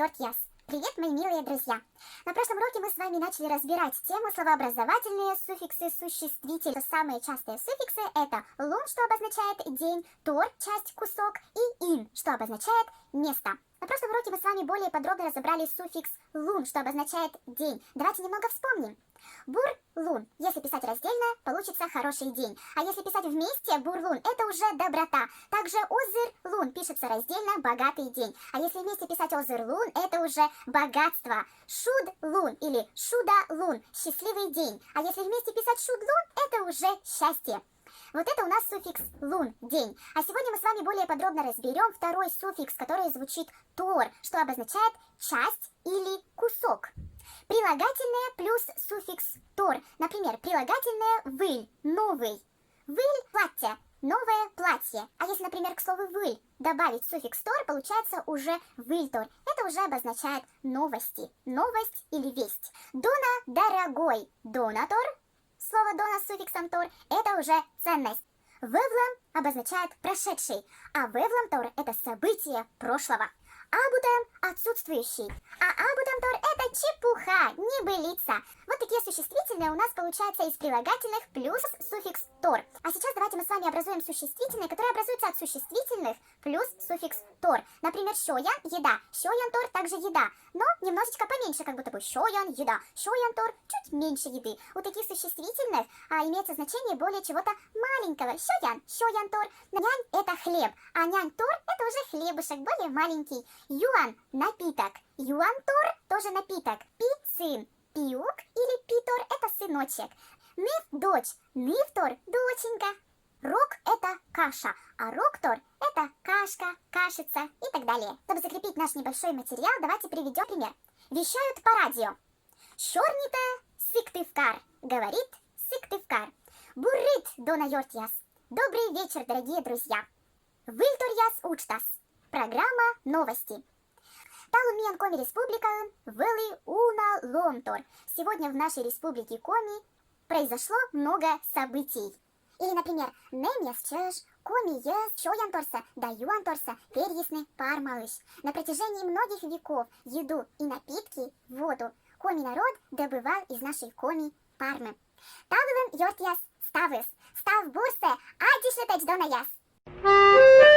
Йорт-Яс. Привет, мои милые друзья! На прошлом уроке мы с вами начали разбирать тему словообразовательные суффиксы существитель. Самые частые суффиксы это лун, что обозначает день, тор, часть, кусок, и ин, что обозначает место. На прошлом уроке мы с вами более подробно разобрали суффикс лун, что обозначает день. Давайте немного вспомним. Бур-лун. Если писать раздельно, получится хороший день. А если писать вместе, бур-лун, это уже доброта. Также озыр-лун пишется раздельно, богатый день. А если вместе писать озыр-лун, это уже богатство. Шуд-лун или шуда-лун, счастливый день. А если вместе писать шуд-лун, это уже счастье. Вот это у нас суффикс лун, день. А сегодня мы с вами более подробно разберем второй суффикс, который звучит тор, что обозначает часть или кусок. Прилагательное плюс суффикс тор. Например, прилагательное выль, новый. Выль – платье, новое платье. А если, например, к слову выль добавить суффикс тор, получается уже выльтор. Это уже обозначает новости, новость или весть. Дона – дорогой, донатор. Слово дона с суффиксом тор – это уже ценность. Вевлам обозначает прошедший, а вевламтор – это событие прошлого. Абутам – отсутствующий, а абутамтор – это чепуха, небылица. Вот такие существительные у нас получаются из прилагательных плюс суффикс тор. А сейчас давайте мы с вами образуем существительные, которые образуются от существительных плюс суффикс тор. Например, шоян – еда, шоян-тор – также еда, но немножечко поменьше, как будто бы шоян – еда, шоян-тор – чуть меньше еды. У таких существительных имеется значение более чего-то маленького. Шоян – шоян-тор, нянь – это хлеб, а нянь-тор – это уже хлебушек, более маленький. Юан – напиток, юан-тор – тоже напиток. Пи – сын, пиук или питор – это сыночек. Ныв – дочь, нывтор – доченька. Рок – это каша, а роктор – это кашка, кашица и так далее. Чтобы закрепить наш небольшой материал, давайте приведем пример. Вещают по радио. Шорните сыктывкар, говорит сыктывкар. Буррит дона Йорт-Яс. Добрый вечер, дорогие друзья. Вильтор-Яс учтас. Программа новости. Талумиан Коми Республика Вели Уна Ломтор. Сегодня в нашей республике Коми произошло много событий. Или, например, Немес чеш, Коми ес, Шоянторса, Даюанторса, Перьесны пармалыш. На протяжении многих веков еду и напитки, воду Коми народ добывал из нашей Коми Пармы. Тавлен Йорт-Яс ставыс, став бурсе, адишлетеч дона яс.